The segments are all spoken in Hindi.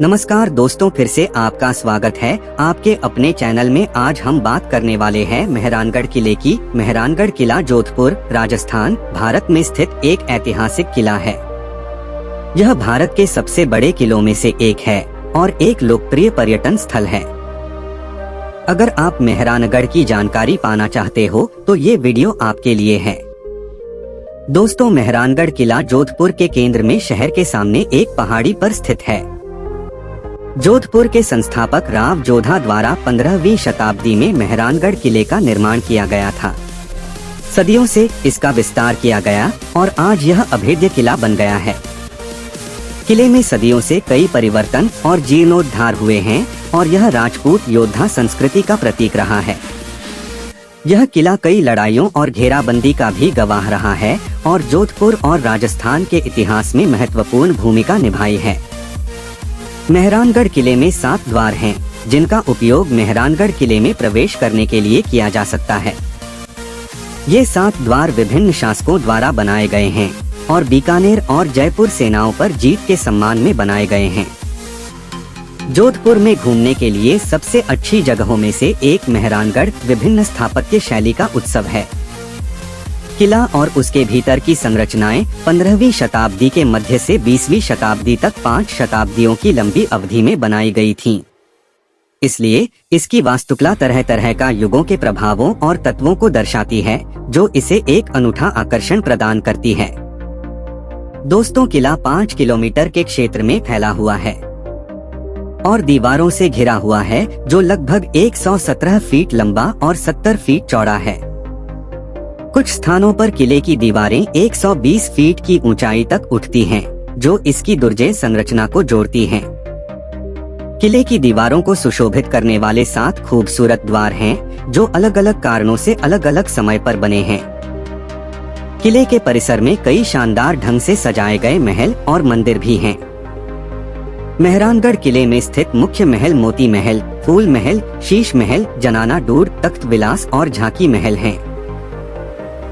नमस्कार दोस्तों, फिर से आपका स्वागत है आपके अपने चैनल में। आज हम बात करने वाले हैं मेहरानगढ़ किले की। मेहरानगढ़ किला जोधपुर, राजस्थान, भारत में स्थित एक ऐतिहासिक किला है। यह भारत के सबसे बड़े किलों में से एक है और एक लोकप्रिय पर्यटन स्थल है। अगर आप मेहरानगढ़ की जानकारी पाना चाहते हो तो ये वीडियो आपके लिए है। दोस्तों, मेहरानगढ़ किला जोधपुर के केंद्र में शहर के सामने एक पहाड़ी पर स्थित है। जोधपुर के संस्थापक राव जोधा द्वारा 15वीं शताब्दी में मेहरानगढ़ किले का निर्माण किया गया था। सदियों से इसका विस्तार किया गया और आज यह अभेद्य किला बन गया है। किले में सदियों से कई परिवर्तन और जीर्णोद्धार हुए हैं और यह राजपूत योद्धा संस्कृति का प्रतीक रहा है। यह किला कई लड़ाइयों और घेराबंदी का भी गवाह रहा है और जोधपुर और राजस्थान के इतिहास में महत्वपूर्ण भूमिका निभाई है। मेहरानगढ़ किले में 7 द्वार हैं, जिनका उपयोग मेहरानगढ़ किले में प्रवेश करने के लिए किया जा सकता है। ये 7 द्वार विभिन्न शासकों द्वारा बनाए गए हैं और बीकानेर और जयपुर सेनाओं पर जीत के सम्मान में बनाए गए हैं। जोधपुर में घूमने के लिए सबसे अच्छी जगहों में से एक मेहरानगढ़ विभिन्न स्थापत्य शैली का उत्सव है। किला और उसके भीतर की संरचनाएं 15वीं शताब्दी के मध्य से 20वीं शताब्दी तक 5 शताब्दियों की लंबी अवधि में बनाई गई थीं। इसलिए इसकी वास्तुकला तरह तरह का युगों के प्रभावों और तत्वों को दर्शाती है, जो इसे एक अनूठा आकर्षण प्रदान करती है। दोस्तों, किला 5 किलोमीटर के क्षेत्र में फैला हुआ है और दीवारों से घिरा हुआ है, जो लगभग 117 फीट लंबा और 70 फीट चौड़ा है। कुछ स्थानों पर किले की दीवारें 120 फीट की ऊंचाई तक उठती हैं, जो इसकी दुर्जय संरचना को जोड़ती हैं। किले की दीवारों को सुशोभित करने वाले 7 खूबसूरत द्वार हैं, जो अलग अलग कारणों से अलग अलग समय पर बने हैं। किले के परिसर में कई शानदार ढंग से सजाए गए महल और मंदिर भी हैं। मेहरानगढ़ किले में स्थित मुख्य महल मोती महल, फूल महल, शीश महल, जनाना डूर, तख्त विलास और झांकी महल हैं।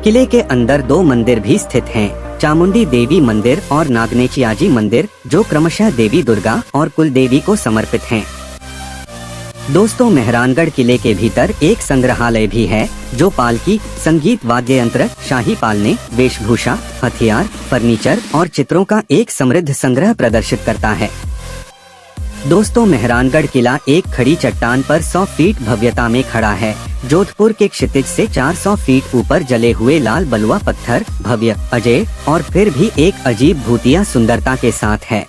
किले के अंदर 2 मंदिर भी स्थित हैं, चामुंडी देवी मंदिर और नागनेचियाजी मंदिर, जो क्रमशः देवी दुर्गा और कुल देवी को समर्पित हैं। दोस्तों, मेहरानगढ़ किले के भीतर एक संग्रहालय भी है, जो पालकी, संगीत वाद्य यंत्र, शाही पालने, वेशभूषा, हथियार, फर्नीचर और चित्रों का एक समृद्ध संग्रह प्रदर्शित करता है। दोस्तों, मेहरानगढ़ किला एक खड़ी चट्टान पर 100 फीट भव्यता में खड़ा है। जोधपुर के क्षितिज से 400 फीट ऊपर जले हुए लाल बलुआ पत्थर भव्य, अजय और फिर भी एक अजीब भूतिया सुंदरता के साथ है।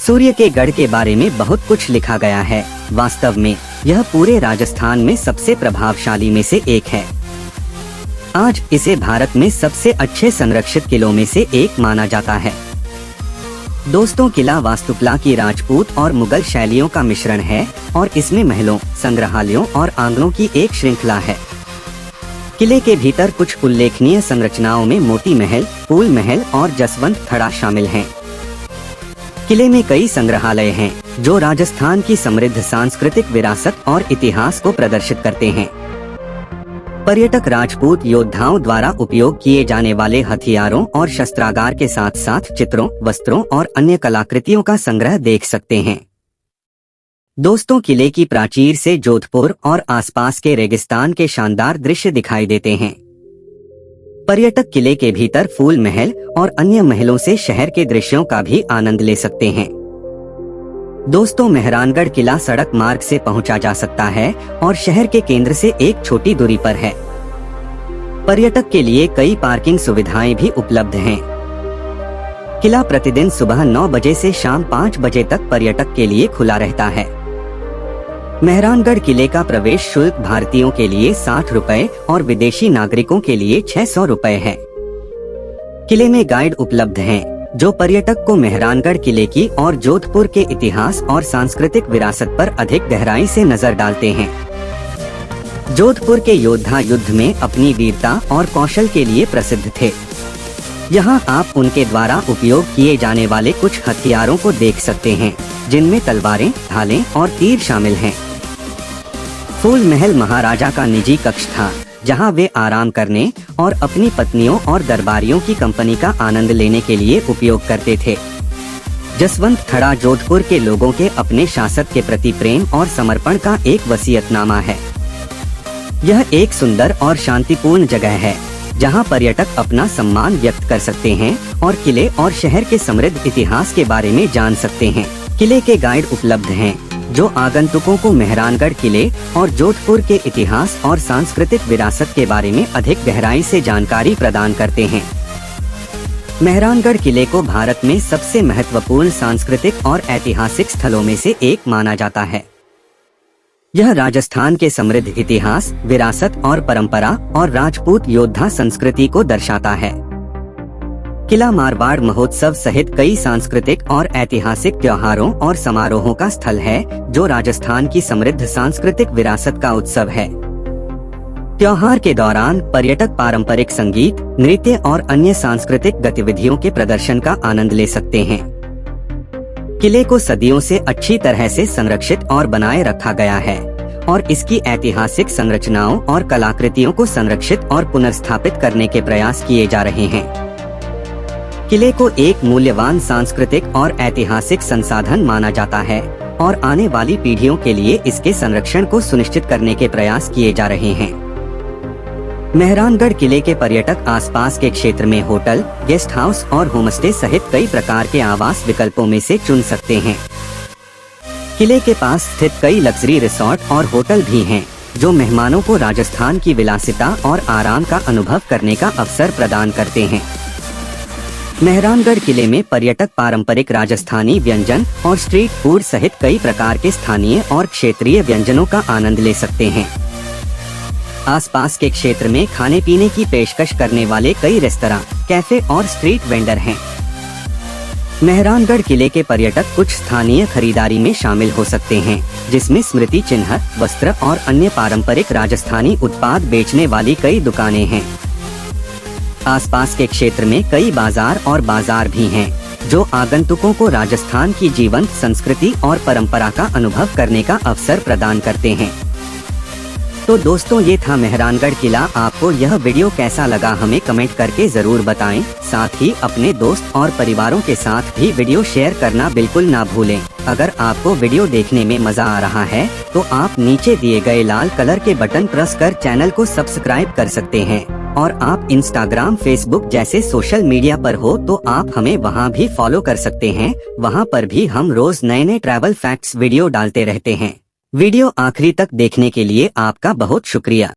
सूर्य के गढ़ के बारे में बहुत कुछ लिखा गया है। वास्तव में यह पूरे राजस्थान में सबसे प्रभावशाली में से एक है। आज इसे भारत में सबसे अच्छे संरक्षित किलों में से एक माना जाता है। दोस्तों, किला वास्तुकला की राजपूत और मुगल शैलियों का मिश्रण है और इसमें महलों, संग्रहालयों और आंगनों की एक श्रृंखला है। किले के भीतर कुछ उल्लेखनीय संरचनाओं में मोती महल, फूल महल और जसवंत थड़ा शामिल हैं। किले में कई संग्रहालय हैं, जो राजस्थान की समृद्ध सांस्कृतिक विरासत और इतिहास को प्रदर्शित करते हैं। पर्यटक राजपूत योद्धाओं द्वारा उपयोग किए जाने वाले हथियारों और शस्त्रागार के साथ साथ चित्रों, वस्त्रों और अन्य कलाकृतियों का संग्रह देख सकते हैं। दोस्तों, किले की प्राचीर से जोधपुर और आसपास के रेगिस्तान के शानदार दृश्य दिखाई देते हैं। पर्यटक किले के भीतर फूल महल और अन्य महलों से शहर के दृश्यों का भी आनंद ले सकते हैं। दोस्तों, मेहरानगढ़ किला सड़क मार्ग से पहुंचा जा सकता है और शहर के केंद्र से एक छोटी दूरी पर है। पर्यटक के लिए कई पार्किंग सुविधाएं भी उपलब्ध हैं। किला प्रतिदिन सुबह 9 बजे से शाम 5 बजे तक पर्यटक के लिए खुला रहता है। मेहरानगढ़ किले का प्रवेश शुल्क भारतीयों के लिए 60 रुपए और विदेशी नागरिकों के लिए 600 रुपए है। किले में गाइड उपलब्ध हैं, जो पर्यटक को मेहरानगढ़ किले की और जोधपुर के इतिहास और सांस्कृतिक विरासत पर अधिक गहराई से नजर डालते हैं। जोधपुर के योद्धा युद्ध में अपनी वीरता और कौशल के लिए प्रसिद्ध थे। यहाँ आप उनके द्वारा उपयोग किए जाने वाले कुछ हथियारों को देख सकते हैं, जिनमें तलवारें, ढालें और तीर शामिल हैं। फूल महल महाराजा का निजी कक्ष था, जहां वे आराम करने और अपनी पत्नियों और दरबारियों की कंपनी का आनंद लेने के लिए उपयोग करते थे। जसवंत थड़ा जोधपुर के लोगों के अपने शासक के प्रति प्रेम और समर्पण का एक वसीयतनामा है। यह एक सुंदर और शांतिपूर्ण जगह है जहां पर्यटक अपना सम्मान व्यक्त कर सकते हैं और किले और शहर के समृद्ध इतिहास के बारे में जान सकते हैं। किले के गाइड उपलब्ध हैं जो आगंतुकों को मेहरानगढ़ किले और जोधपुर के इतिहास और सांस्कृतिक विरासत के बारे में अधिक गहराई से जानकारी प्रदान करते हैं। मेहरानगढ़ किले को भारत में सबसे महत्वपूर्ण सांस्कृतिक और ऐतिहासिक स्थलों में से एक माना जाता है। यह राजस्थान के समृद्ध इतिहास, विरासत और परंपरा और राजपूत योद्धा संस्कृति को दर्शाता है। किला मारवाड़ महोत्सव सहित कई सांस्कृतिक और ऐतिहासिक त्योहारों और समारोहों का स्थल है जो राजस्थान की समृद्ध सांस्कृतिक विरासत का उत्सव है। त्योहार के दौरान पर्यटक पारंपरिक संगीत, नृत्य और अन्य सांस्कृतिक गतिविधियों के प्रदर्शन का आनंद ले सकते हैं। किले को सदियों से अच्छी तरह से संरक्षित और बनाए रखा गया है और इसकी ऐतिहासिक संरचनाओं और कलाकृतियों को संरक्षित और पुनर्स्थापित करने के प्रयास किए जा रहे हैं। किले को एक मूल्यवान सांस्कृतिक और ऐतिहासिक संसाधन माना जाता है और आने वाली पीढ़ियों के लिए इसके संरक्षण को सुनिश्चित करने के प्रयास किए जा रहे हैं। मेहरानगढ़ किले के पर्यटक आसपास के क्षेत्र में होटल, गेस्ट हाउस और होमस्टे सहित कई प्रकार के आवास विकल्पों में से चुन सकते हैं। किले के पास स्थित कई लग्जरी रिसोर्ट और होटल भी हैं, जो मेहमानों को राजस्थान की विलासिता और आराम का अनुभव करने का अवसर प्रदान करते हैं। मेहरानगढ़ किले में पर्यटक पारंपरिक राजस्थानी व्यंजन और स्ट्रीट फूड सहित कई प्रकार के स्थानीय और क्षेत्रीय व्यंजनों का आनंद ले सकते हैं। आसपास के क्षेत्र में खाने पीने की पेशकश करने वाले कई रेस्तरां, कैफे और स्ट्रीट वेंडर हैं। मेहरानगढ़ किले के पर्यटक कुछ स्थानीय खरीदारी में शामिल हो सकते हैं, जिसमें स्मृति चिन्ह, वस्त्र और अन्य पारंपरिक राजस्थानी उत्पाद बेचने वाली कई दुकानें हैं। आसपास के क्षेत्र में कई बाजार और बाजार भी हैं, जो आगंतुकों को राजस्थान की जीवंत संस्कृति और परंपरा का अनुभव करने का अवसर प्रदान करते हैं। तो दोस्तों, ये था मेहरानगढ़ किला। आपको यह वीडियो कैसा लगा हमें कमेंट करके जरूर बताएं। साथ ही अपने दोस्त और परिवारों के साथ भी वीडियो शेयर करना बिल्कुल ना भूलें। अगर आपको वीडियो देखने में मजा आ रहा है तो आप नीचे दिए गए लाल कलर के बटन प्रेस कर चैनल को सब्सक्राइब कर सकते हैं। और आप इंस्टाग्राम, फेसबुक जैसे सोशल मीडिया पर हो तो आप हमें वहाँ भी फॉलो कर सकते हैं। वहाँ पर भी हम रोज नए नए ट्रैवल फैक्ट्स वीडियो डालते रहते हैं। वीडियो आखिरी तक देखने के लिए आपका बहुत शुक्रिया।